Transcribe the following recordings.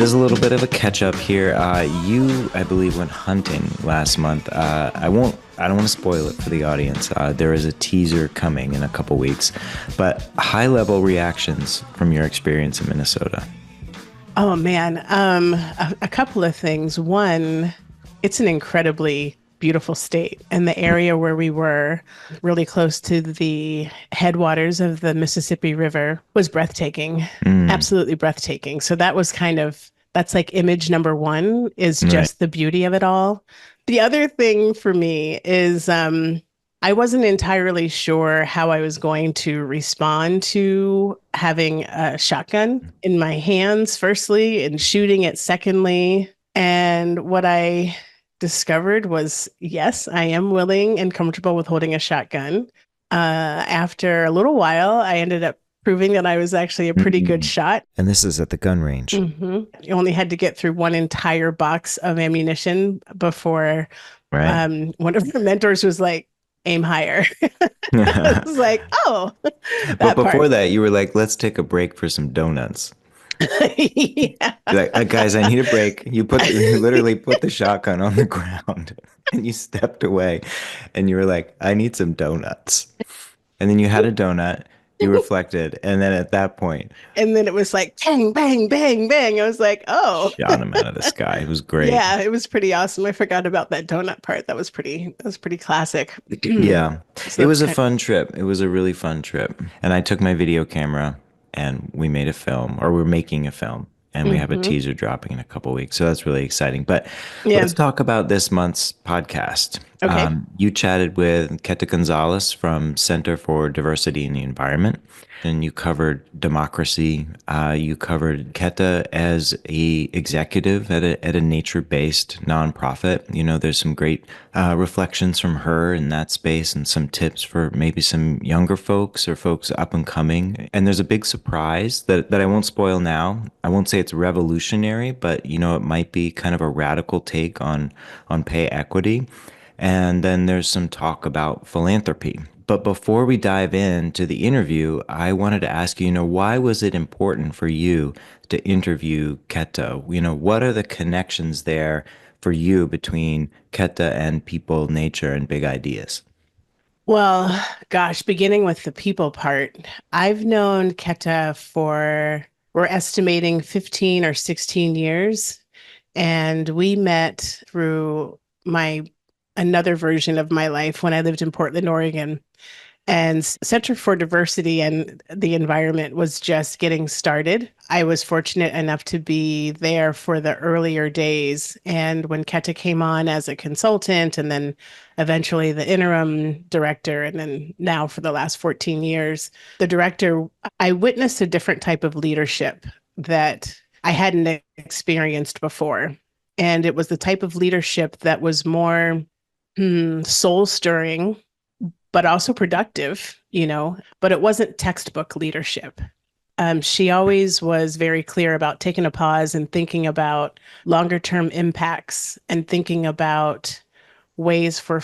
There's a little bit of a catch up here. You, I believe, went hunting last month. I won't. I don't want to spoil it for the audience. There is a teaser coming in a couple weeks, but high level reactions from your experience in Minnesota. Oh man, a couple of things. One, it's an incredibly beautiful state, and the area where we were, really close to the headwaters of the Mississippi River, was breathtaking, Mm, absolutely breathtaking. So that was that's like image number one, is right. just the beauty of it all. The other thing for me is I wasn't entirely sure how I was going to respond to having a shotgun in my hands, firstly, and shooting it, secondly. And what I discovered was yes, I am willing and comfortable with holding a shotgun. After a little while, I ended up proving that I was actually a pretty good Mm. shot. And this is at the gun range. You only had to get through one entire box of ammunition before Right. one of the mentors was like, aim higher. I was like, oh, But that before part. that, you were like, let's take a break for some donuts. Yeah. You're like, guys, I need a break. You literally put the shotgun on the ground and you stepped away and you were like, I need some donuts. And then you had a donut, you reflected, and then at that point, And then it was like bang, bang, bang, bang. I was like, oh, shot him out of the sky. It was great. yeah, it was pretty awesome. I forgot about that donut part. That was pretty classic. Yeah. So It that's was a kind fun trip. It was a really fun trip. And I took my video camera and we made a film, or we're making a film, and we have a hmm teaser dropping in a couple weeks. So that's really exciting. But let's Yeah. talk about this month's podcast. Okay. You chatted with Keta Gonzalez from Center for Diversity in the Environment, and you covered democracy. You covered Keta as a executive at a nature-based nonprofit. You know, there's some great reflections from her in that space, and some tips for maybe some younger folks or folks up and coming. And there's a big surprise that I won't spoil now. I won't say it's revolutionary, but you know, it might be kind of a radical take on pay equity. And then there's some talk about philanthropy. But before we dive into the interview, I wanted to ask you, why was it important for you to interview Keta? What are the connections there for you between Keta and people, nature, and big ideas? Well, gosh, beginning with the people part, I've known Keta for, we're estimating 15 or 16 years. And we met through my another version of my life when I lived in Portland, Oregon. And Center for Diversity and the Environment was just getting started. I was fortunate enough to be there for the earlier days. And when Keta came on as a consultant, and then eventually the interim director, and then now for the last 14 years, the director, I witnessed a different type of leadership that I hadn't experienced before. And it was the type of leadership that was more soul stirring, but also productive, but it wasn't textbook leadership. She always was very clear about taking a pause and thinking about longer term impacts and thinking about ways for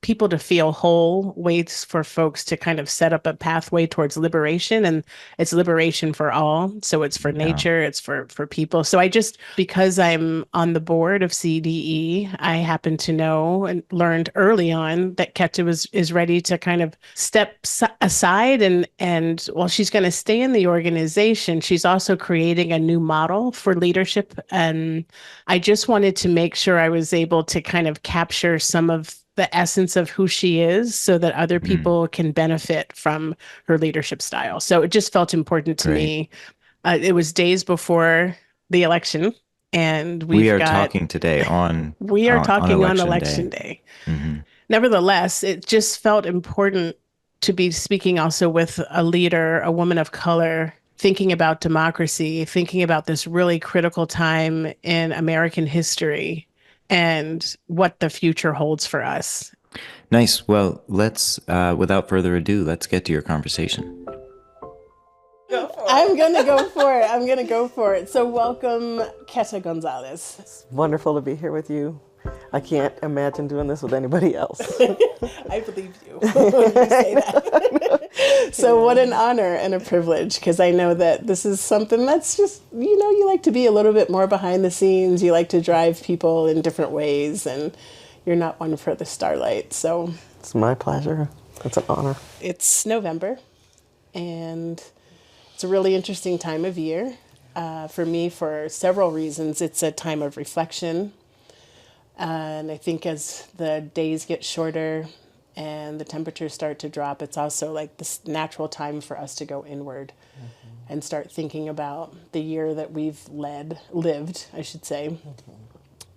people to feel whole, ways for folks to kind of set up a pathway towards liberation. And it's liberation for all. So it's for Yeah, nature, it's for people. So I just, because I'm on the board of CDE, I happen to know and learned early on that Keta is ready to kind of aside, and while she's going to stay in the organization, she's also creating a new model for leadership. And I just wanted to make sure I was able to kind of capture some of the essence of who she is so that other mm, people can benefit from her leadership style. So it just felt important to great. me. It was days before the election, and We are talking today on we are on, on talking on election day. election day. Hmm. Nevertheless, it just felt important to be speaking also with a leader, a woman of color, thinking about democracy, thinking about this really critical time in American history and what the future holds for us. Nice. Well, without further ado, let's get to your conversation. Go for I'm it. going to go for it. I'm going to go for it. So, welcome, Keta Gonzalez. Wonderful to be here with you. I can't imagine doing this with anybody else. I believe you when you say that. So what an honor and a privilege, because I know that this is something that's just, you like to be a little bit more behind the scenes. You like to drive people in different ways, and you're not one for the starlight. So It's my pleasure. It's an honor. it's November, and it's a really interesting time of year for me for several reasons. It's a time of reflection. And I think as the days get shorter and the temperatures start to drop, it's also like this natural time for us to go inward and start thinking about the year that we've lived, I should say.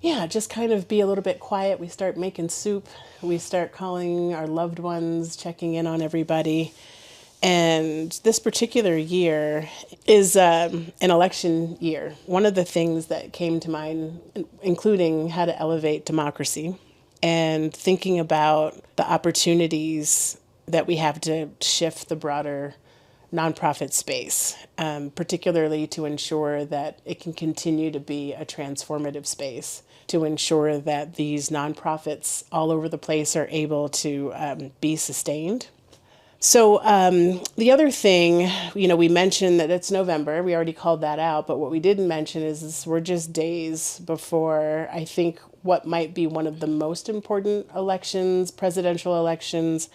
Yeah, just kind of be a little bit quiet. We start making soup. We start calling our loved ones, checking in on everybody. And this particular year is an election year. One of the things that came to mind, including how to elevate democracy and thinking about the opportunities that we have to shift the broader nonprofit space, particularly to ensure that it can continue to be a transformative space, to ensure that these nonprofits all over the place are able to be sustained. So the other thing, we mentioned that it's November. We already called that out. But what we didn't mention is we're just days before, I think, what might be one of the most important elections, presidential elections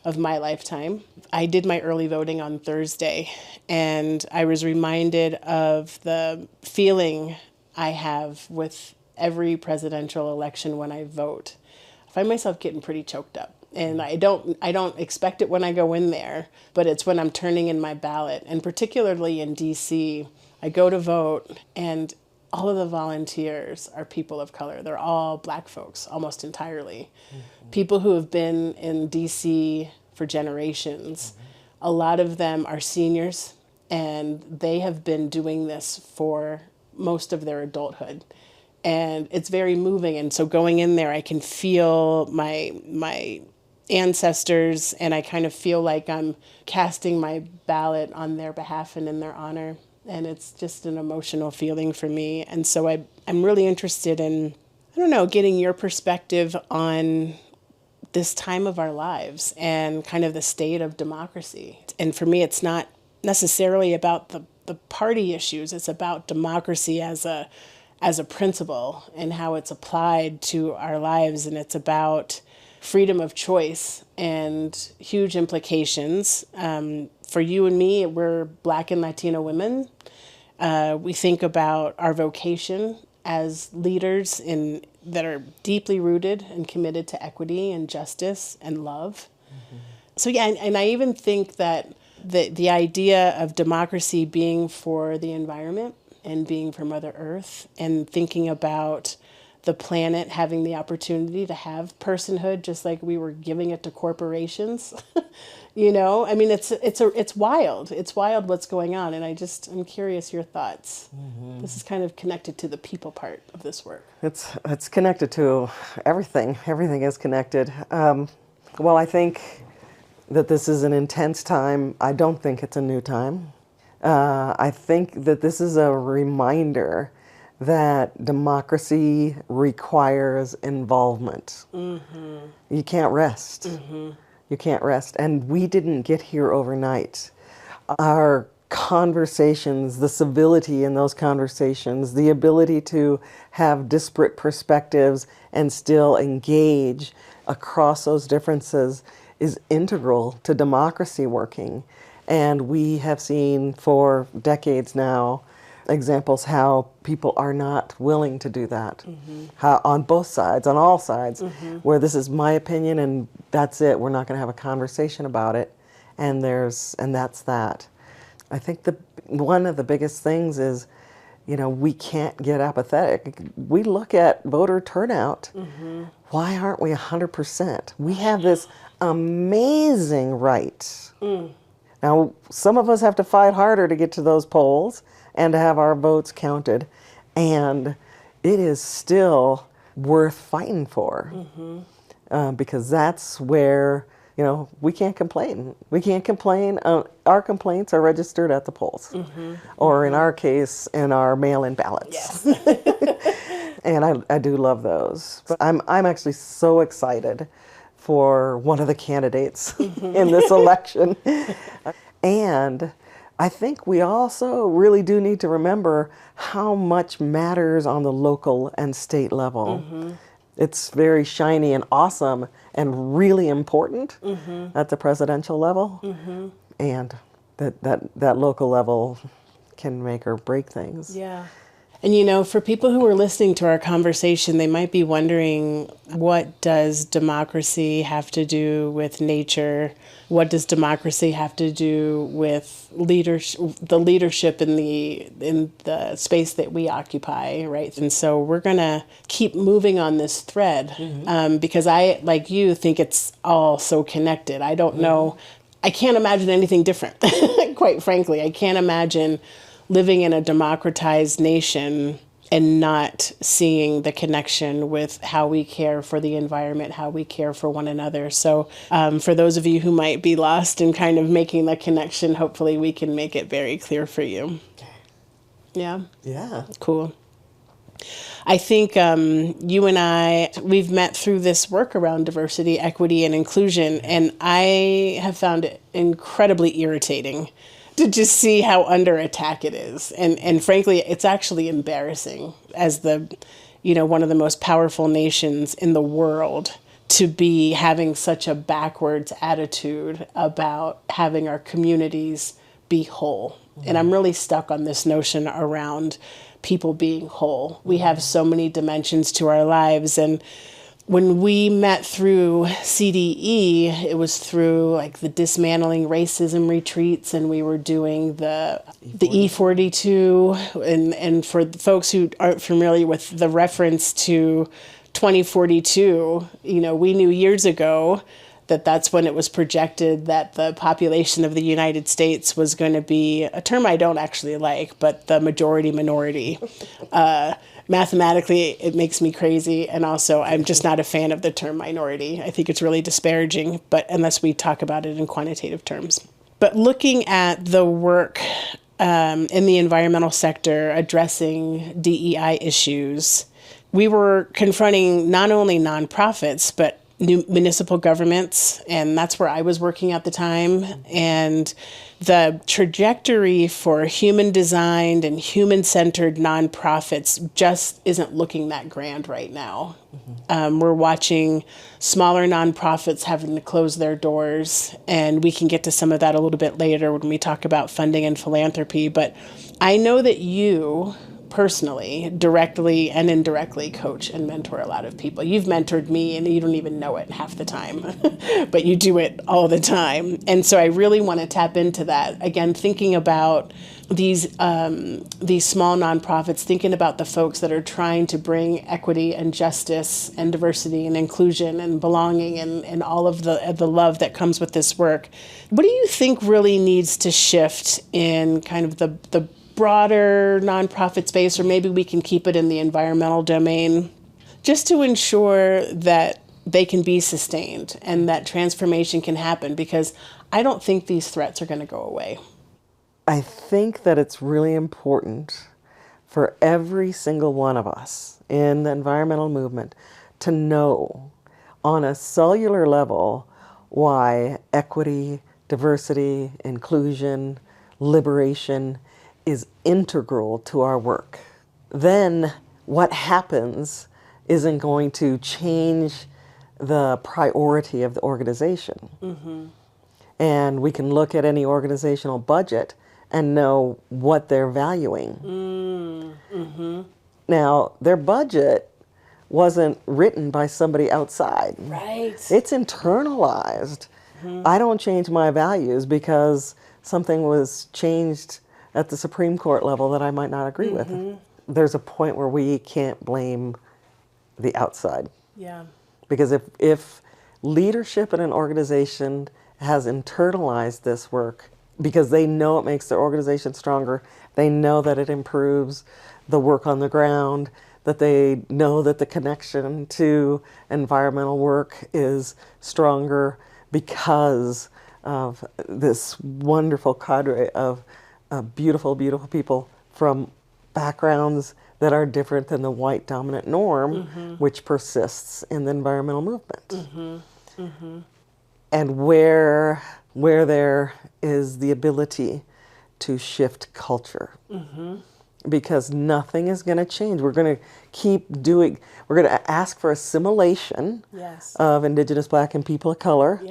of my lifetime. I did my early voting on Thursday, and I was reminded of the feeling I have with every presidential election when I vote. I find myself getting pretty choked up. And I don't expect it when I go in there, but it's when I'm turning in my ballot. And particularly in DC, I go to vote, and all of the volunteers are people of color. They're all Black folks, almost entirely. People who have been in DC for generations. A lot of them are seniors, and they have been doing this for most of their adulthood. And it's very moving. And so going in there, I can feel my ancestors, and I kind of feel like I'm casting my ballot on their behalf and in their honor. And it's just an emotional feeling for me. And so I'm really interested in, getting your perspective on this time of our lives and kind of the state of democracy. And for me, it's not necessarily about the party issues. It's about democracy as a principle and how it's applied to our lives. And it's about freedom of choice and huge implications. For you and me, we're Black and Latino women. We think about our vocation as leaders that are deeply rooted and committed to equity and justice and love. So yeah, and I even think that the idea of democracy being for the environment and being for Mother Earth, and thinking about the planet having the opportunity to have personhood, just like we were giving it to corporations. I mean, it's wild. It's wild what's going on, and I'm curious your thoughts. This is kind of connected to the people part of this work. It's connected to everything. Everything is connected. Well, I think that this is an intense time. I don't think it's a new time. I think that this is a reminder that democracy requires involvement. You can't rest. You can't rest. And we didn't get here overnight. Our conversations, the civility in those conversations, the ability to have disparate perspectives and still engage across those differences is integral to democracy working. And we have seen for decades now examples how people are not willing to do that. How on both sides, on all sides, where this is my opinion and that's it. We're not going to have a conversation about it, and that's that. I think one of the biggest things is, we can't get apathetic. We look at voter turnout. Why aren't we 100%? We have this amazing right. Now, some of us have to fight harder to get to those polls and to have our votes counted. And it is still worth fighting for because that's where we can't complain. We can't complain. Our complaints are registered at the polls, or in our case, in our mail-in ballots. Yes. And I do love those. But I'm actually so excited for one of the candidates in this election. And I think we also really do need to remember how much matters on the local and state level. It's very shiny and awesome and really important at the presidential level. And that local level can make or break things. Yeah. And for people who are listening to our conversation, they might be wondering, what does democracy have to do with nature? What does democracy have to do with the leadership in the space that we occupy, right? And so we're gonna keep moving on this thread because I, like you, think it's all so connected. I don't know. I can't imagine anything different. Quite frankly, I can't imagine living in a democratized nation and not seeing the connection with how we care for the environment, how we care for one another. So for those of you who might be lost in kind of making the connection, hopefully we can make it very clear for you. Yeah? Yeah. Cool. I think you and I, we've met through this work around diversity, equity, and inclusion, and I have found it incredibly irritating to just see how under attack it is. And frankly, it's actually embarrassing as one of the most powerful nations in the world to be having such a backwards attitude about having our communities be whole. And I'm really stuck on this notion around people being whole. We have so many dimensions to our lives, and when we met through CDE, it was through like the dismantling racism retreats, and we were doing the E42. And for the folks who aren't familiar with the reference to 2042, we knew years ago that that's when it was projected that the population of the United States was going to be, a term I don't actually like, but the majority minority. Mathematically, it makes me crazy. And also, I'm just not a fan of the term minority. I think it's really disparaging, but unless we talk about it in quantitative terms. But looking at the work in the environmental sector addressing DEI issues, we were confronting not only nonprofits, but new municipal governments, and that's where I was working at the time. And the trajectory for human-designed and human-centered nonprofits just isn't looking that grand right now. We're watching smaller nonprofits having to close their doors, and we can get to some of that a little bit later when we talk about funding and philanthropy. But I know that you personally, directly and indirectly coach and mentor a lot of people. You've mentored me and you don't even know it half the time, but you do it all the time. And so I really want to tap into that. Again, thinking about these small nonprofits, thinking about the folks that are trying to bring equity and justice and diversity and inclusion and belonging and all of the love that comes with this work. What do you think really needs to shift in kind of the broader nonprofit space, or maybe we can keep it in the environmental domain, just to ensure that they can be sustained and that transformation can happen? Because I don't think these threats are going to go away. I think that it's really important for every single one of us in the environmental movement to know on a cellular level why equity, diversity, inclusion, liberation is integral to our work. Then what happens isn't going to change the priority of the organization. And we can look at any organizational budget and know what they're valuing. Now, their budget wasn't written by somebody outside. Right. It's internalized. I don't change my values because something was changed at the Supreme Court level that I might not agree with. There's a point where we can't blame the outside. Yeah. Because if leadership in an organization has internalized this work because they know it makes their organization stronger, they know that it improves the work on the ground, that they know that the connection to environmental work is stronger, because of this wonderful cadre of beautiful, beautiful people from backgrounds that are different than the white dominant norm, which persists in the environmental movement. And where there is the ability to shift culture. Because nothing is going to change. We're going to keep doing, we're going to ask for assimilation of Indigenous, Black, and people of color.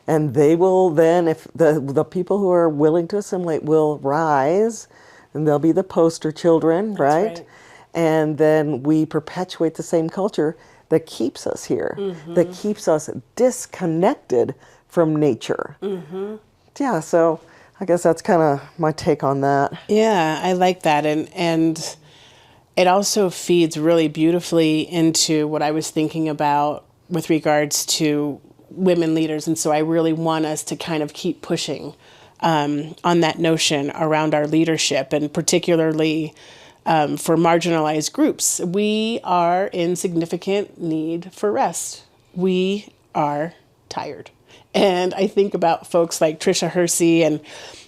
And they will then, if the people who are willing to assimilate will rise, and they'll be the poster children, right? And then we perpetuate the same culture that keeps us here, that keeps us disconnected from nature. Yeah, so I guess that's kind of my take on that. Yeah, I like that. And it also feeds really beautifully into what I was thinking about with regards to women leaders. And so I really want us to kind of keep pushing on that notion around our leadership, and particularly for marginalized groups. We are in significant need for rest. We are tired. And I think about folks like Tricia Hersey and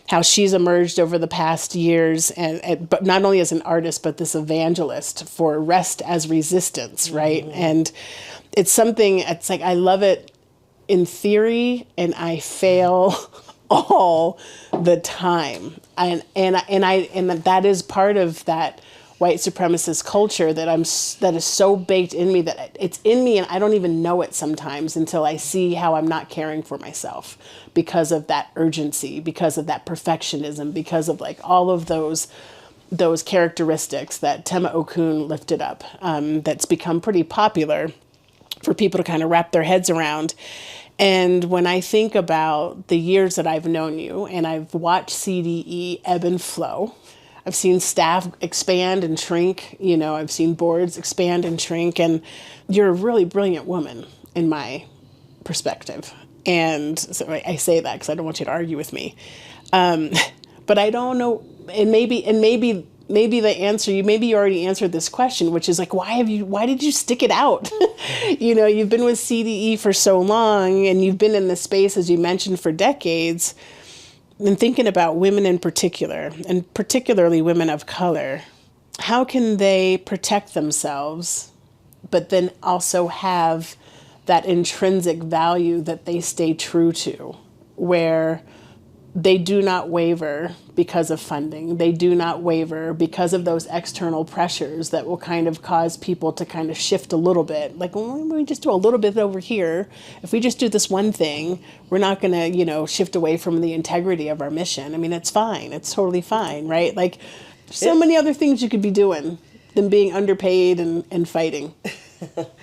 how she's emerged over the past years, but not only as an artist, but this evangelist for rest as resistance, right? And it's something, it's like, I love it in theory, and I fail all the time. And that is part of that white supremacist culture that is so baked in me, that it's in me and I don't even know it sometimes until I see how I'm not caring for myself because of that urgency, because of that perfectionism, because of like all of those characteristics that Tema Okun lifted up, that's become pretty popular for people to kind of wrap their heads around. And when I think about the years that I've known you, and I've watched CDE ebb and flow, I've seen staff expand and shrink, I've seen boards expand and shrink, and you're a really brilliant woman in my perspective. And so I say that because I don't want you to argue with me. But I don't know, and maybe the answer, maybe you already answered this question, which is like, why did you stick it out? You've been with CDE for so long, and you've been in this space, as you mentioned, for decades. And thinking about women in particular, and particularly women of color, how can they protect themselves, but then also have that intrinsic value that they stay true to, where they do not waver because of funding. They do not waver because of those external pressures that will kind of cause people to kind of shift a little bit. Like, well, we just do a little bit over here. If we just do this one thing, we're not going to, shift away from the integrity of our mission. I mean, it's fine. It's totally fine, right? Like, so many other things you could be doing than being underpaid and fighting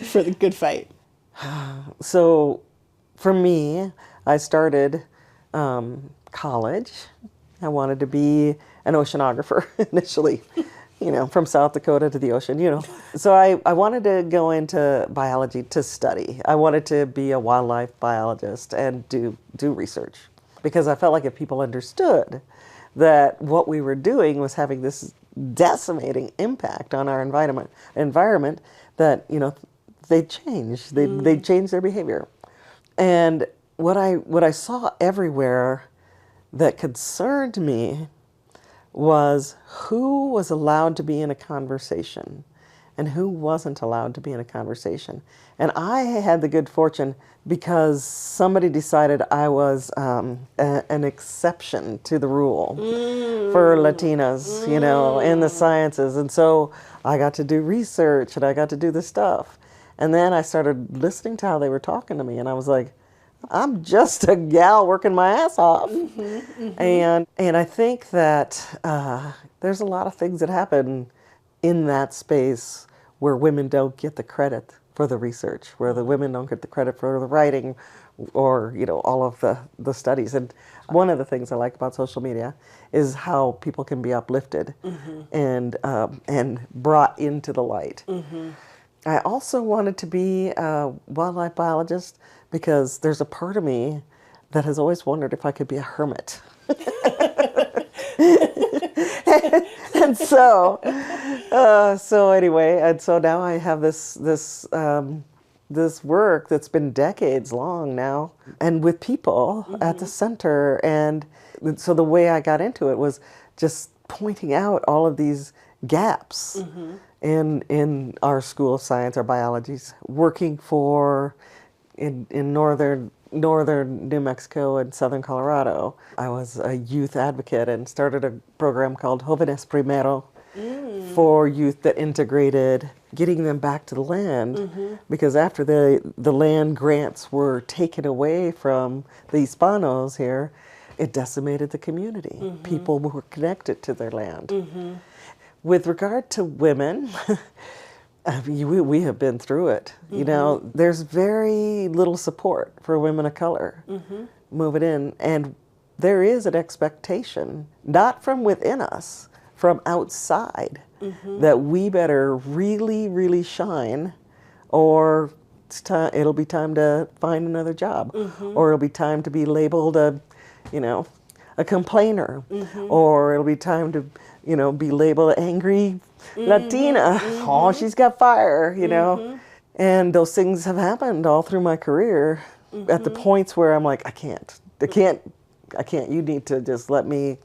for the good fight. So for me, I started college. I wanted to be an oceanographer initially, from South Dakota to the ocean, So I wanted to go into biology to study. I wanted to be a wildlife biologist and do research, because I felt like if people understood that what we were doing was having this decimating impact on our environment, that, they'd change. They'd change their behavior. And what I saw everywhere that concerned me was who was allowed to be in a conversation and who wasn't allowed to be in a conversation. And I had the good fortune, because somebody decided I was an exception to the rule for Latinas, in the sciences. And so I got to do research and I got to do this stuff. And then I started listening to how they were talking to me, and I was like, I'm just a gal working my ass off. And I think that there's a lot of things that happen in that space where women don't get the credit for the research, where the women don't get the credit for the writing, or all of the studies. And one of the things I like about social media is how people can be uplifted and brought into the light. I also wanted to be a wildlife biologist because there's a part of me that has always wondered if I could be a hermit. And so anyway, and so now I have this this work that's been decades long now, and with people at the center. And so the way I got into it was just pointing out all of these gaps in our School of Science, our biologies, working for in northern New Mexico and southern Colorado. I was a youth advocate and started a program called Jóvenes Primero for youth that integrated getting them back to the land, because after the land grants were taken away from the Hispanos here, it decimated the community. People were connected to their land. With regard to women, we have been through it. You know, there's very little support for women of color moving in, and there is an expectation, not from within us, from outside, that we better really, really shine, or it'll be time to find another job, or it'll be time to be labeled a complainer, or it'll be time to, be labeled angry Latina. Oh, she's got fire, And those things have happened all through my career at the points where I'm like, I can't. You need to just let me.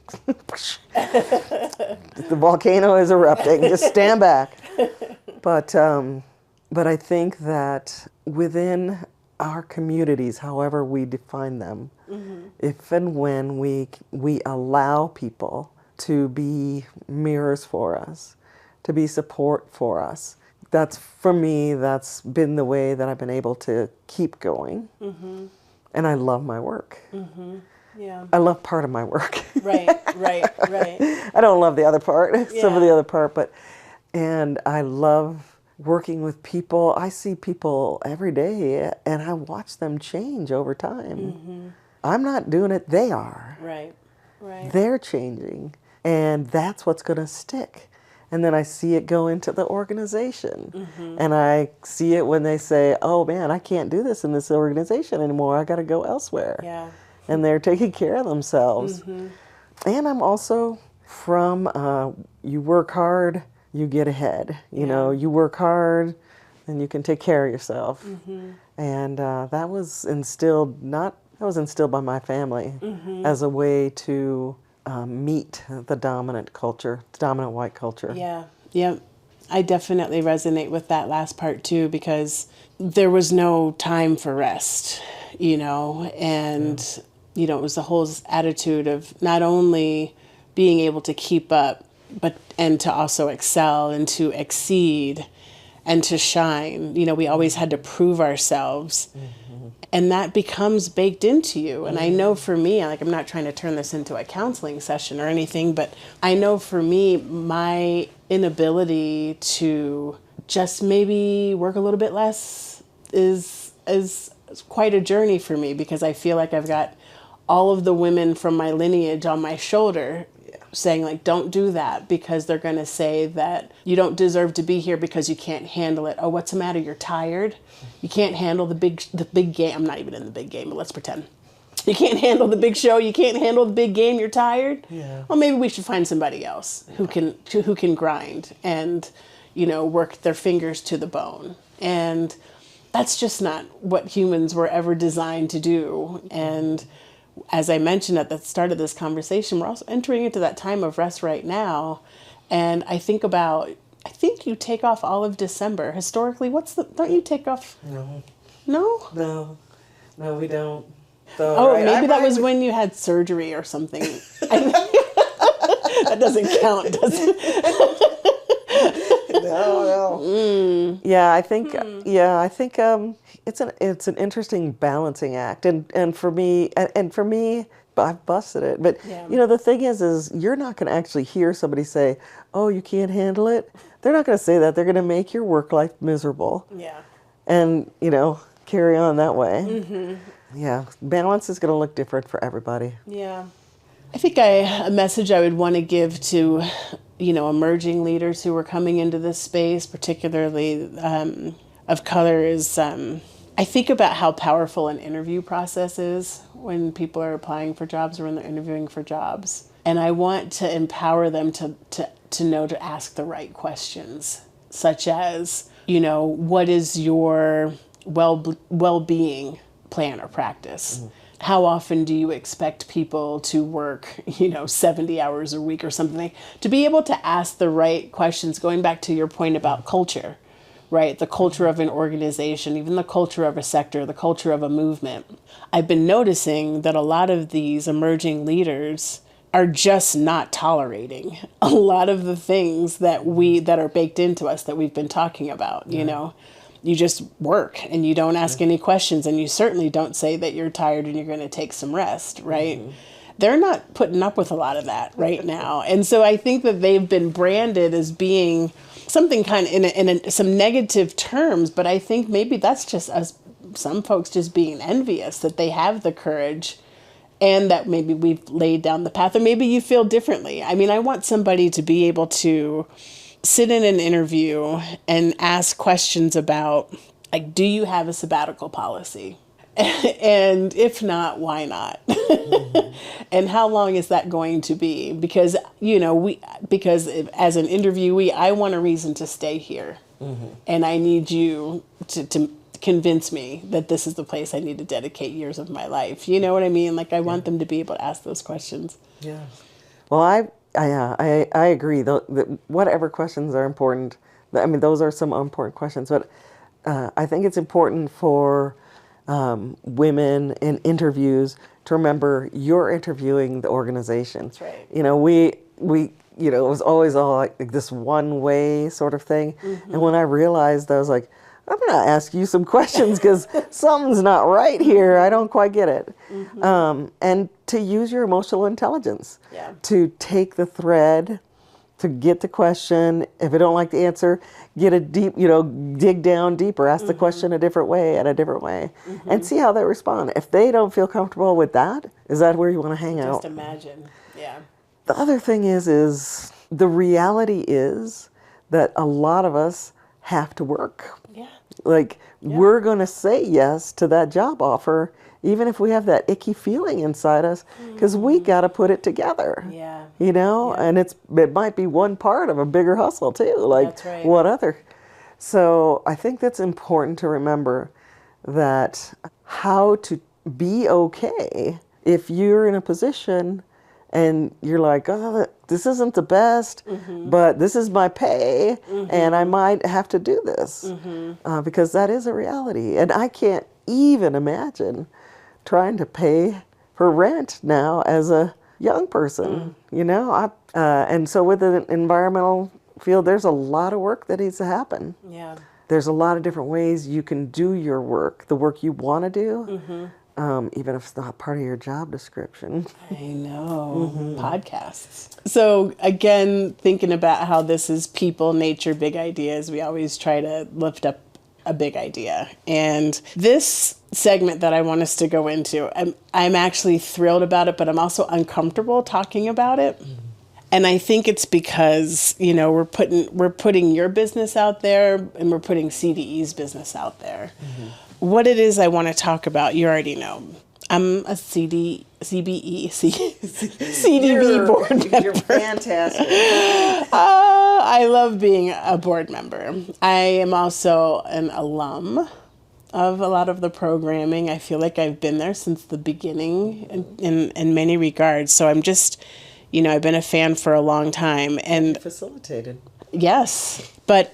The volcano is erupting. Just stand back. But I think that within our communities, however we define them, if and when we allow people to be mirrors for us, to be support for us, for me, that's been the way that I've been able to keep going. And I love my work. Yeah. I love part of my work. Right. I don't love the other part, some of the other part, and I love working with people. I see people every day and I watch them change over time. I'm not doing it, they are. Right. They're changing, and that's what's going to stick. And then I see it go into the organization. And I see it when they say, oh man, I can't do this in this organization anymore. I got to go elsewhere. Yeah. And they're taking care of themselves. And I'm also from, you work hard, you get ahead. You know, you work hard, and you can take care of yourself. And that was instilled by my family as a way to meet the dominant culture, the dominant white culture. Yeah. I definitely resonate with that last part too, because there was no time for rest, and it was the whole attitude of not only being able to keep up, and to also excel and to exceed and to shine. We always had to prove ourselves. And that becomes baked into you. And I know for me, I'm not trying to turn this into a counseling session or anything, but I know for me, my inability to just maybe work a little bit less is quite a journey for me, because I feel like I've got all of the women from my lineage on my shoulder saying, don't do that, because they're going to say that you don't deserve to be here because you can't handle it. Oh, what's the matter? You're tired? You can't handle the big game. I'm not even in the big game, but let's pretend. You can't handle the big show. You can't handle the big game. You're tired? Yeah. Well, maybe we should find somebody else who can grind and, work their fingers to the bone. And that's just not what humans were ever designed to do. And as I mentioned at the start of this conversation, we're also entering into that time of rest right now. And I think you take off all of December. Historically, don't you take off? No. No? No, we don't. So, maybe that was when you had surgery or something. That doesn't count, does it? No. Yeah, I think it's an interesting balancing act, and for me, I've busted it. But the thing is you're not going to actually hear somebody say, "Oh, you can't handle it." They're not going to say that. They're going to make your work life miserable. Yeah. And carry on that way. Yeah, balance is going to look different for everybody. Yeah. I think a message I would want to give to, emerging leaders who are coming into this space, particularly of color, is I think about how powerful an interview process is when people are applying for jobs or when they're interviewing for jobs. And I want to empower them to know to ask the right questions, such as, what is your well-being plan or practice. How often do you expect people to work, 70 hours a week or something? To be able to ask the right questions, going back to your point about culture, right? The culture of an organization, even the culture of a sector, the culture of a movement. I've been noticing that a lot of these emerging leaders are just not tolerating a lot of the things that are baked into us that we've been talking about, You just work and you don't ask any questions, and you certainly don't say that you're tired and you're going to take some rest, right? They're not putting up with a lot of that right now. And so I think that they've been branded as being something kind of in some negative terms, but I think maybe that's just us, some folks just being envious that they have the courage and that maybe we've laid down the path, or maybe you feel differently. I mean, I want somebody to be able to sit in an interview and ask questions about, like, do you have a sabbatical policy? And if not, why not? And how long is that going to be? Because, because as an interviewee, I want a reason to stay here. And I need you to convince me that this is the place I need to dedicate years of my life. You know what I mean? Like, I want them to be able to ask those questions. Yeah. Well, I agree. Whatever questions are important, I mean, those are some important questions. But I think it's important for women in interviews to remember you're interviewing the organization. That's right. It was always all like this one way sort of thing. And when I realized, I was like, I'm going to ask you some questions because something's not right here. I don't quite get it. And to use your emotional intelligence, to take the thread, to get the question. If I don't like the answer, get a deep, dig down deeper, ask the question a different way, and see how they respond. If they don't feel comfortable with that, is that where you want to hang out? Just imagine, yeah. The other thing is the reality is that a lot of us have to work. Yeah. We're going to say yes to that job offer, even if we have that icky feeling inside us, because we got to put it together. Yeah. And it might be one part of a bigger hustle too. That's right. What other? So I think that's important to remember, that how to be okay if you're in a position and you're like, oh, this isn't the best, but this is my pay, and I might have to do this, because that is a reality. And I can't even imagine trying to pay for rent now as a young person, and so with the environmental field, there's a lot of work that needs to happen. Yeah. There's a lot of different ways you can do your work, the work you want to do. Even if it's not part of your job description. I know. Podcasts. So again, thinking about how this is people, nature, big ideas, we always try to lift up a big idea. And this segment that I want us to go into, I'm actually thrilled about it, but I'm also uncomfortable talking about it. And I think it's because, we're putting your business out there, and we're putting CDE's business out there. What it is I want to talk about, you already know. I'm a CDB board member. You're fantastic. I love being a board member. I am also an alum of a lot of the programming. I feel like I've been there since the beginning in many regards. So I'm just, I've been a fan for a long time. And Facilitated. Yes. But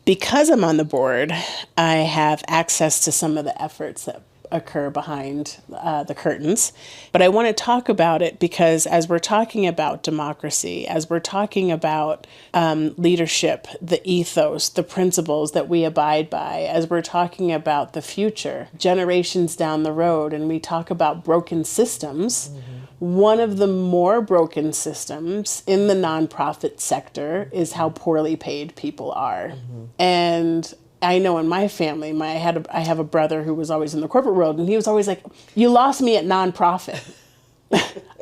because I'm on the board, I have access to some of the efforts that occur behind the curtains. But I want to talk about it because as we're talking about democracy, as we're talking about leadership, the ethos, the principles that we abide by, as we're talking about the future, generations down the road, and we talk about broken systems, one of the more broken systems in the nonprofit sector is how poorly paid people are. And I know in my family, I have a brother who was always in the corporate world, and he was always like, "You lost me at nonprofit.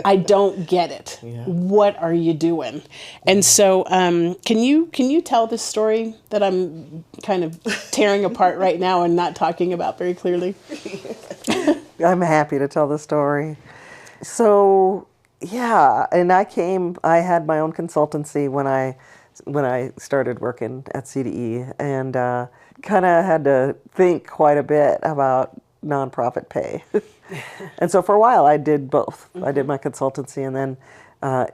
I don't get it. Yeah. What are you doing?" And so, can you tell this story that I'm kind of tearing apart right now and not talking about very clearly? I'm happy to tell the story. So, yeah, and I had my own consultancy when I started working at CDE, and kind of had to think quite a bit about nonprofit pay. And so for a while I did both. I did my consultancy, and then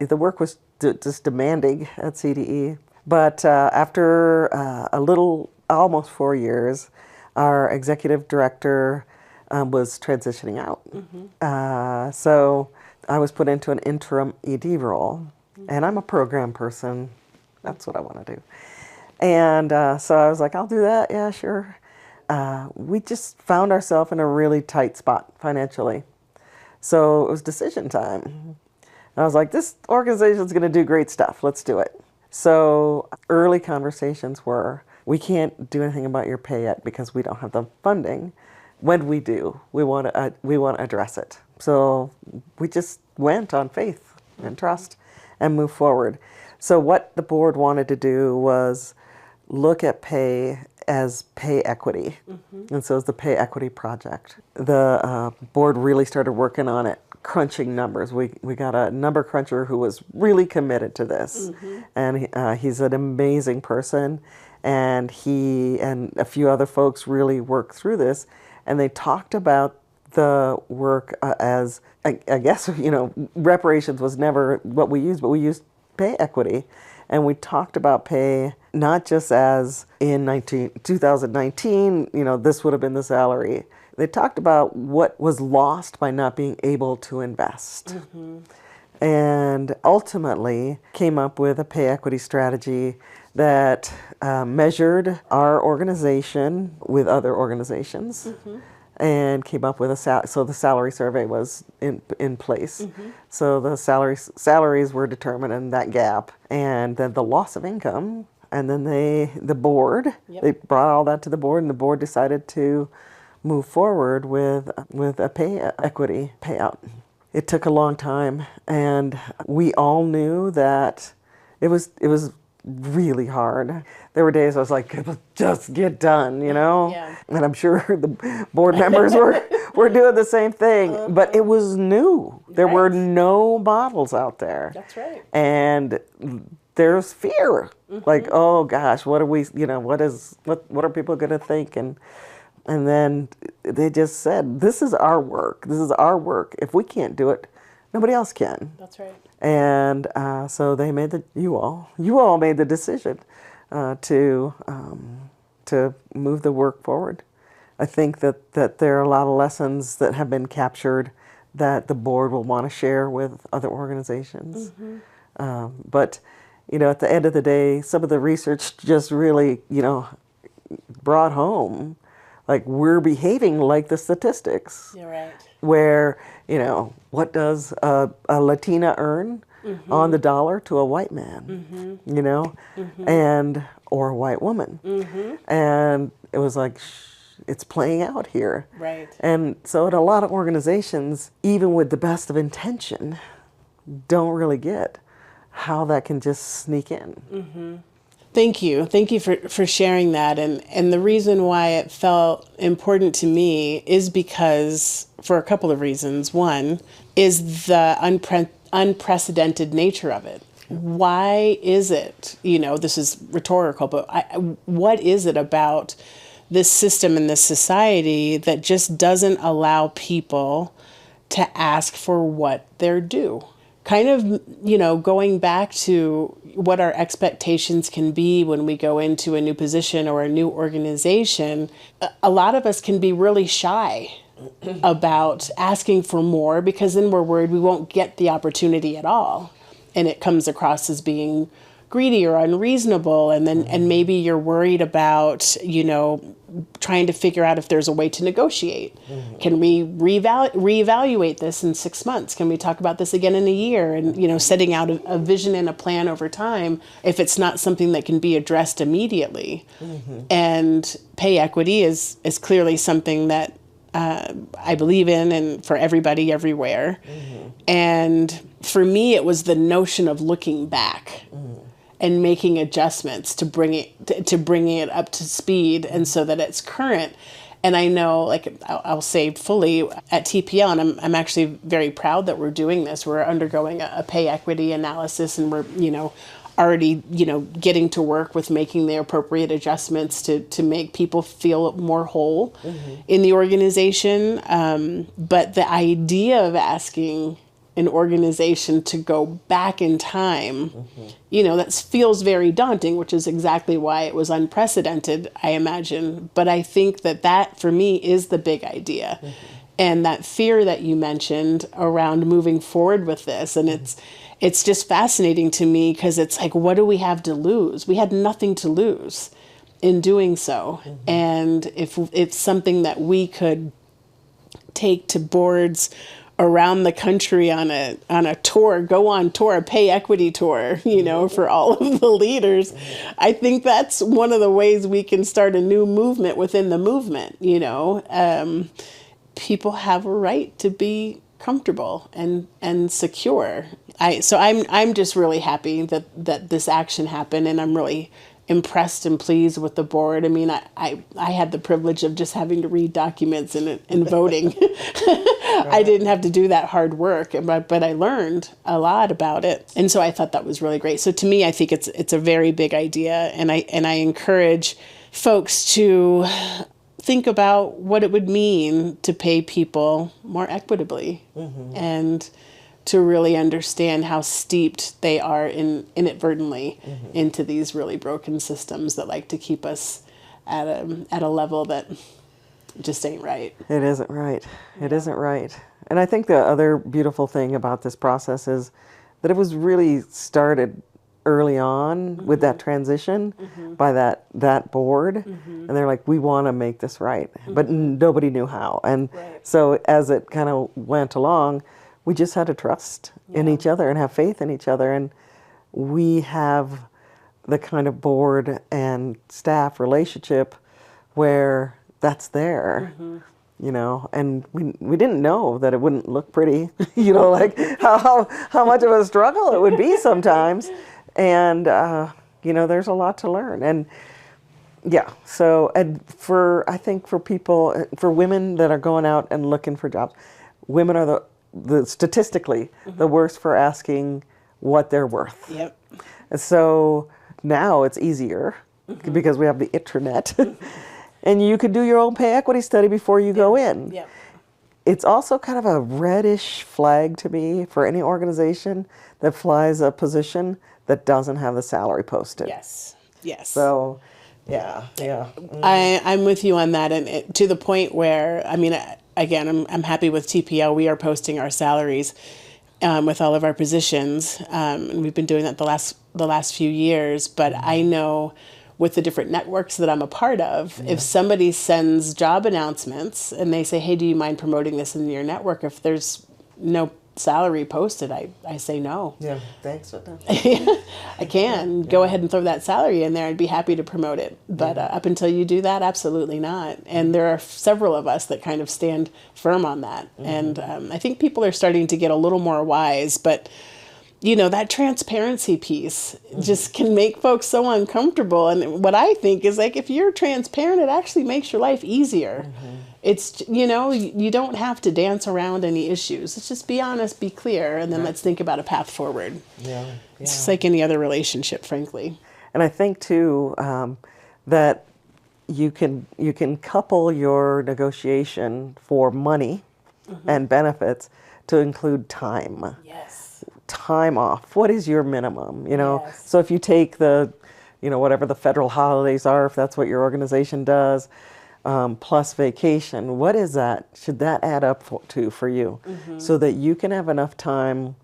the work was just demanding at CDE. But after a little, almost 4 years, our executive director was transitioning out. So I was put into an interim ED role, and I'm a program person. That's what I want to do. And so I was like, I'll do that. Yeah, sure. We just found ourselves in a really tight spot financially. So it was decision time. And I was like, this organization's going to do great stuff. Let's do it. So early conversations were, we can't do anything about your pay yet because we don't have the funding. When we do, we want to address it. So we just went on faith and trust and move forward. So what the board wanted to do was look at pay as pay equity. And so it's the pay equity project. The board really started working on it, crunching numbers. We got a number cruncher who was really committed to this. And he's an amazing person. And he and a few other folks really worked through this. And they talked about the work as, I guess, reparations was never what we used, but we used pay equity. And we talked about pay not just as in 2019, this would have been the salary. They talked about what was lost by not being able to invest. And ultimately came up with a pay equity strategy that measured our organization with other organizations. And came up with so the salary survey was in place. So the salaries were determined in that gap, and then the loss of income, and then the board, they brought all that to the board, and the board decided to move forward with a pay equity payout. It took a long time, and we all knew that it was really hard. There were days I was like, just get done, Yeah. And I'm sure the board members were doing the same thing, but it was new. There were no models out there. That's right. And there's fear. Like, oh gosh, what are we, what are people going to think? And then they just said, this is our work. This is our work. If we can't do it, nobody else can. That's right. And so they made you all made the decision to move the work forward. I think that there are a lot of lessons that have been captured that the board will want to share with other organizations. But at the end of the day, some of the research just really brought home, like, we're behaving like the statistics. You're right. Where, what does a Latina earn on the dollar to a white man, and or a white woman. And it was like, it's playing out here. Right. And so in a lot of organizations, even with the best of intention, don't really get how that can just sneak in. Thank you. Thank you for sharing that. And the reason why it felt important to me is because, for a couple of reasons. One is the unprecedented nature of it. Why is it, this is rhetorical, but what is it about this system and this society that just doesn't allow people to ask for what they're due? Kind of, going back to what our expectations can be when we go into a new position or a new organization, a lot of us can be really shy about asking for more because then we're worried we won't get the opportunity at all. And it comes across as being greedy or unreasonable. And then, and maybe you're worried about, trying to figure out if there's a way to negotiate. Can we reevaluate this in 6 months? Can we talk about this again in a year? And, setting out a vision and a plan over time if it's not something that can be addressed immediately. And pay equity is clearly something that I believe in, and for everybody everywhere. And for me, it was the notion of looking back and making adjustments to bring it up to speed, and so that it's current. And I know, like, I'll say fully at TPL, and I'm actually very proud that we're doing this. We're undergoing a pay equity analysis, and we're, already, getting to work with making the appropriate adjustments to make people feel more whole in the organization. But the idea of asking an organization to go back in time, that feels very daunting, which is exactly why it was unprecedented, I imagine. But I think that for me is the big idea. And that fear that you mentioned around moving forward with this, and it's just fascinating to me because it's like, what do we have to lose? We had nothing to lose in doing so. And if it's something that we could take to boards around the country on a tour, go on tour, a pay equity tour, for all of the leaders, I think that's one of the ways we can start a new movement within the movement. People have a right to be comfortable and secure. I'm just really happy that this action happened, and I'm really impressed and pleased with the board. I mean, I had the privilege of just having to read documents and voting. I didn't have to do that hard work, but I learned a lot about it, and so I thought that was really great. So to me, I think it's a very big idea, and I encourage folks to think about what it would mean to pay people more equitably, and to really understand how steeped they are inadvertently into these really broken systems that like to keep us at a level that just ain't right. It isn't right. It isn't right. And I think the other beautiful thing about this process is that it was really started early on with that transition by that board. And they're like, we want to make this right. But nobody knew how. And so as it kind of went along, we just had to trust in each other and have faith in each other. And we have the kind of board and staff relationship where that's there, and we didn't know that it wouldn't look pretty, like how much of a struggle it would be sometimes. And, there's a lot to learn. And I think for people, for women that are going out and looking for jobs, women are the statistically the worst for asking what they're worth. Yep. And so now it's easier because we have the intranet. And you could do your own pay equity study before you go in. Yep. It's also kind of a reddish flag to me for any organization that flies a position that doesn't have the salary posted. Yes. So, yeah. I'm with you on that, and to the point where, I mean, again, I'm happy with TPL. We are posting our salaries with all of our positions, and we've been doing that the last few years. But I know with the different networks that I'm a part of, if somebody sends job announcements and they say, hey, do you mind promoting this in your network? If there's no salary posted, I say no. Yeah, thanks. I can go ahead and throw that salary in there and be happy to promote it. But up until you do that, absolutely not. And there are several of us that kind of stand firm on that. And I think people are starting to get a little more wise, but that transparency piece just can make folks so uncomfortable. And what I think is, like, if you're transparent, it actually makes your life easier. It's, you don't have to dance around any issues. Let's just be honest, be clear, and then let's think about a path forward. It's just like any other relationship, frankly. And I think, too, that you can couple your negotiation for money and benefits to include time. Yes. Time off. What is your minimum? Yes. So if you take the, whatever the federal holidays are, if that's what your organization does, plus vacation, what is that? Should that add up for you, so that you can have enough time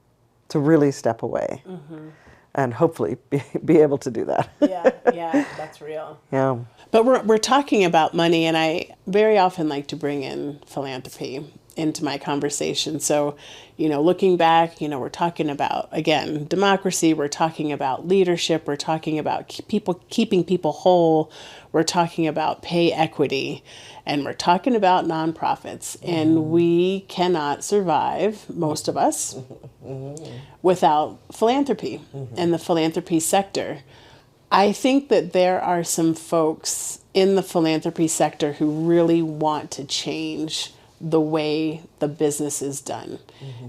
to really step away, and hopefully be able to do that. Yeah, that's real. Yeah. But we're talking about money, and I very often like to bring in philanthropy into my conversation. So, looking back, we're talking about, again, democracy, we're talking about leadership, we're talking about keeping people whole, we're talking about pay equity, and we're talking about nonprofits. And we cannot survive, most of us, without philanthropy and the philanthropy sector. I think that there are some folks in the philanthropy sector who really want to change the way the business is done.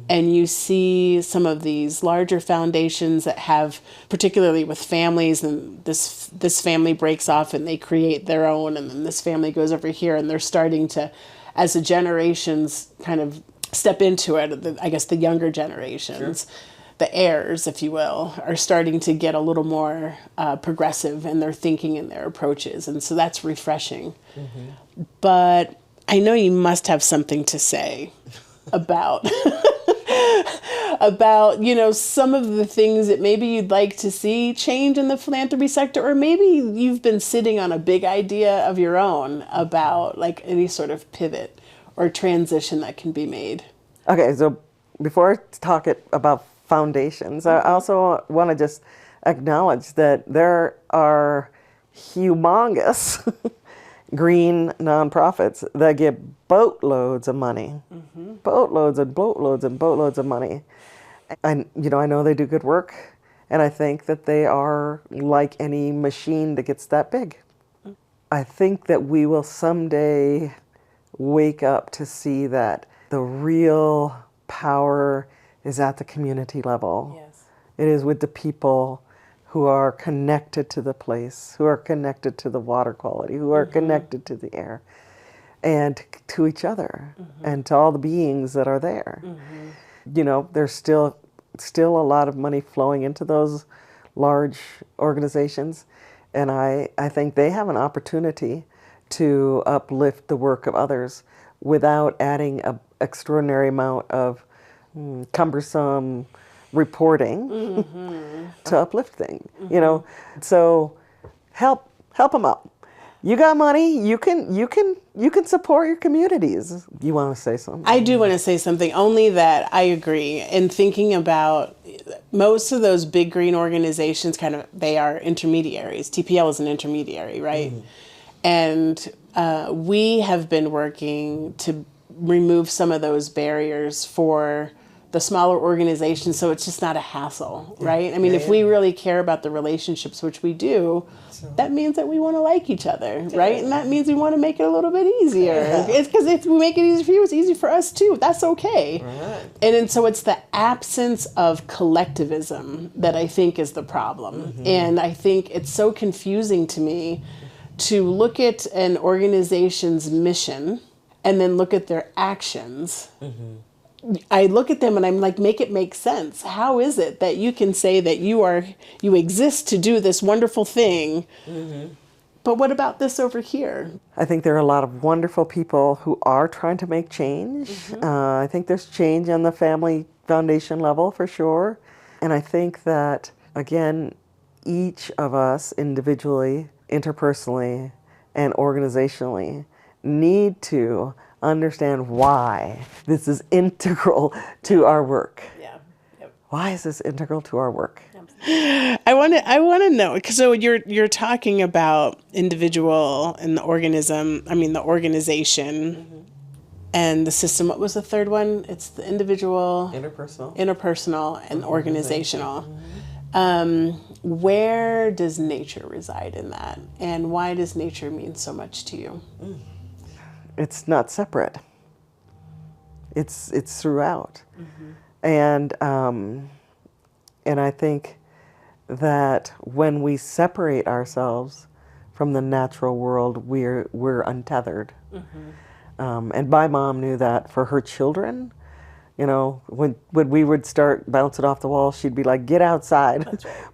And you see some of these larger foundations that have, particularly with families, and this family breaks off and they create their own, and then this family goes over here, and they're starting to, as the generations kind of step into it, I guess the younger generations, the heirs, if you will, are starting to get a little more progressive in their thinking and their approaches. And so that's refreshing. But I know you must have something to say about some of the things that maybe you'd like to see change in the philanthropy sector, or maybe you've been sitting on a big idea of your own about like any sort of pivot or transition that can be made. Okay, so before I talk about foundations, I also want to just acknowledge that there are humongous green nonprofits that get boatloads of money, boatloads and boatloads and boatloads of money. And, I know they do good work, and I think that they are like any machine that gets that big. I think that we will someday wake up to see that the real power is at the community level. Yes. It is with the people who are connected to the place, who are connected to the water quality, who are connected to the air, and to each other, and to all the beings that are there. There's still a lot of money flowing into those large organizations, and I think they have an opportunity to uplift the work of others without adding an extraordinary amount of cumbersome reporting to uplift things. So help them out. You got money, you can support your communities. You want to say something? I do want to say something, only that I agree. In thinking about most of those big green organizations, they are intermediaries. TPL is an intermediary, right? And we have been working to remove some of those barriers for the smaller organizations, so it's just not a hassle, right? I mean, if we really care about the relationships, which we do, that means that we want to like each other, right? And that means we want to make it a little bit easier. It's because if we make it easy for you, it's easy for us too. That's okay. And so it's the absence of collectivism that I think is the problem. And I think it's so confusing to me to look at an organization's mission and then look at their actions. I look at them and I'm like, make it make sense. How is it that you can say that you exist to do this wonderful thing, but what about this over here? I think there are a lot of wonderful people who are trying to make change. I think there's change on the family foundation level for sure. And I think that, again, each of us individually, interpersonally, and organizationally need to understand why this is integral to our work. Why is this integral to our work? I want to know, because so you're talking about individual and the organization and the system. What was the third one? It's the individual, interpersonal, and organizational. Where does nature reside in that, and why does nature mean so much to you? It's not separate. It's throughout, and I think that when we separate ourselves from the natural world, we're untethered. And my mom knew that for her children. When we would start bouncing off the wall, she'd be like, "Get outside,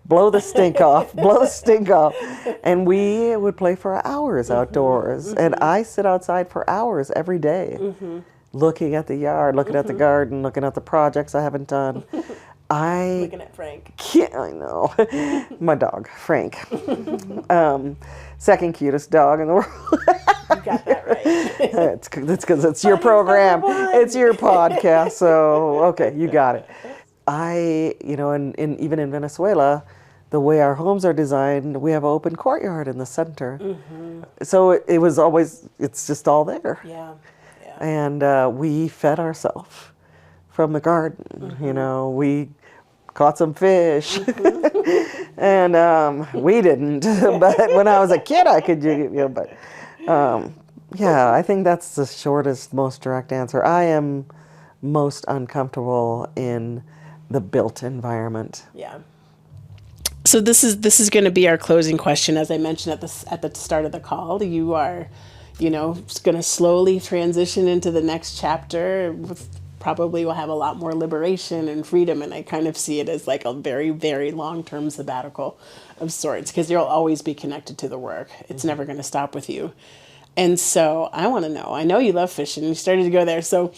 blow the stink off, blow the stink off," and we would play for hours outdoors. And I sit outside for hours every day, looking at the yard, looking at the garden, looking at the projects I haven't done. Looking at Frank. I know. My dog, Frank. Second cutest dog in the world. You got that right. It's because it's your program. It's your podcast. So, okay, you got it. Even in Venezuela, the way our homes are designed, we have an open courtyard in the center. So it was always, it's just all there. And we fed ourselves from the garden. We caught some fish, and we didn't. But when I was a kid, I could, Yeah, I think that's the shortest, most direct answer. I am most uncomfortable in the built environment. Yeah. So this is going to be our closing question. As I mentioned at the start of the call, you are, going to slowly transition into the next chapter. Probably will have a lot more liberation and freedom, and I kind of see it as like a very, very long-term sabbatical of sorts, because you'll always be connected to the work. It's never going to stop with you. And so I want to know. I know you love fishing. You started to go there. So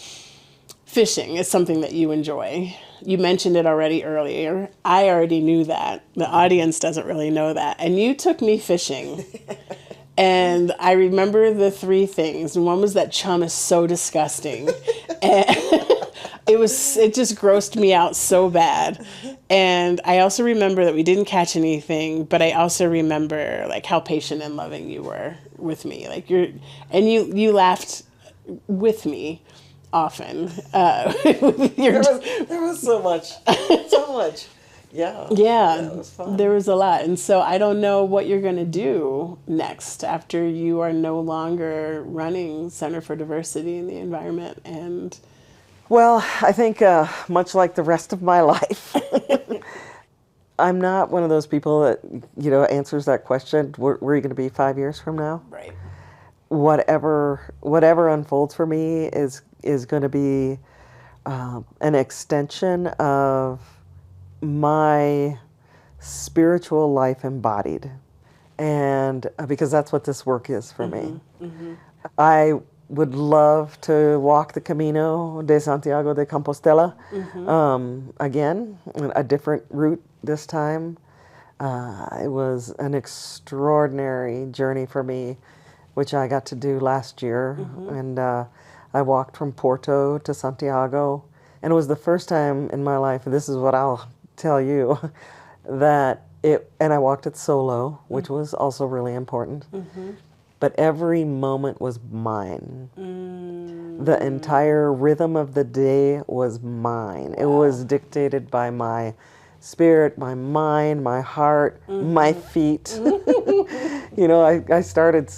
fishing is something that you enjoy. You mentioned it already earlier. I already knew that. The audience doesn't really know that. And you took me fishing. And I remember the three things. One was that chum is so disgusting. And it just grossed me out so bad. And I also remember that we didn't catch anything, but I also remember like how patient and loving you were with me. Like you laughed with me often. There was so much. Yeah. Yeah, it was fun. there was a lot. And so I don't know what you're going to do next after you are no longer running Center for Diversity in the Environment. And Well, I think much like the rest of my life, I'm not one of those people that, answers that question, where are you going to be 5 years from now? right. Whatever unfolds for me is going to be an extension of my spiritual life embodied, and because that's what this work is for me. I would love to walk the Camino de Santiago de Compostela again, a different route this time. It was an extraordinary journey for me, which I got to do last year. And I walked from Porto to Santiago. And it was the first time in my life, and this is what I'll tell you, and I walked it solo, which was also really important. But every moment was mine. The entire rhythm of the day was mine. It was dictated by my spirit, my mind, my heart, my feet. I started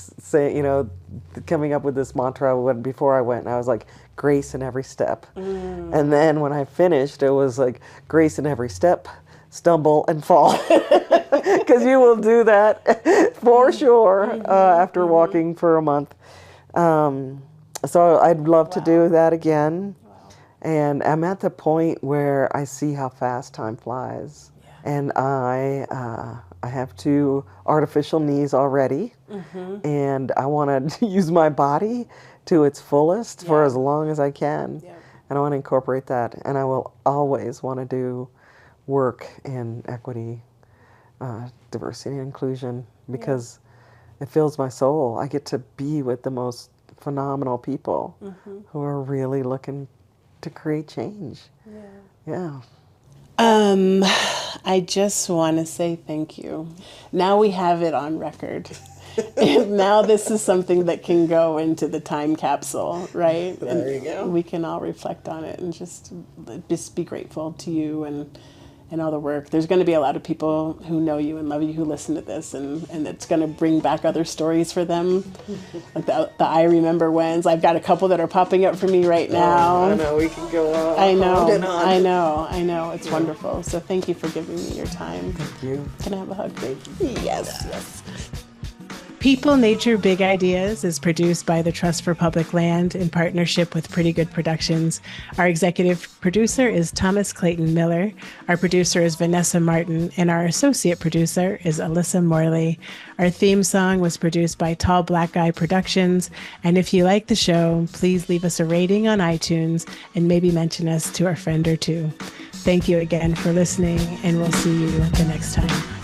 coming up with this mantra before I went, and I was like, grace in every step. And then when I finished, it was like, grace in every step, stumble and fall. Because you will do that for sure after walking for a month. So I'd love to do that again. And I'm at the point where I see how fast time flies. And I have 2 artificial knees already. And I want to use my body to its fullest for as long as I can. And I want to incorporate that. And I will always want to do work in equity, diversity and inclusion, because it fills my soul. I get to be with the most phenomenal people who are really looking to create change. I just want to say thank you. Now we have it on record. And now this is something that can go into the time capsule, right? There you go. We can all reflect on it and just be grateful to you and all the work. There's going to be a lot of people who know you and love you who listen to this, and it's going to bring back other stories for them. Like the I remember whens. I've got a couple that are popping up for me right now. I know, we can go on. I know, on and on. I know. It's wonderful. So thank you for giving me your time. Thank you. Can I have a hug? Thank you. Yes. People, Nature, Big Ideas is produced by the Trust for Public Land in partnership with Pretty Good Productions. Our executive producer is Thomas Clayton Miller. Our producer is Vanessa Martin, and our associate producer is Alyssa Morley. Our theme song was produced by Tall Black Guy Productions. And if you like the show, please leave us a rating on iTunes and maybe mention us to a friend or two. Thank you again for listening, and we'll see you the next time.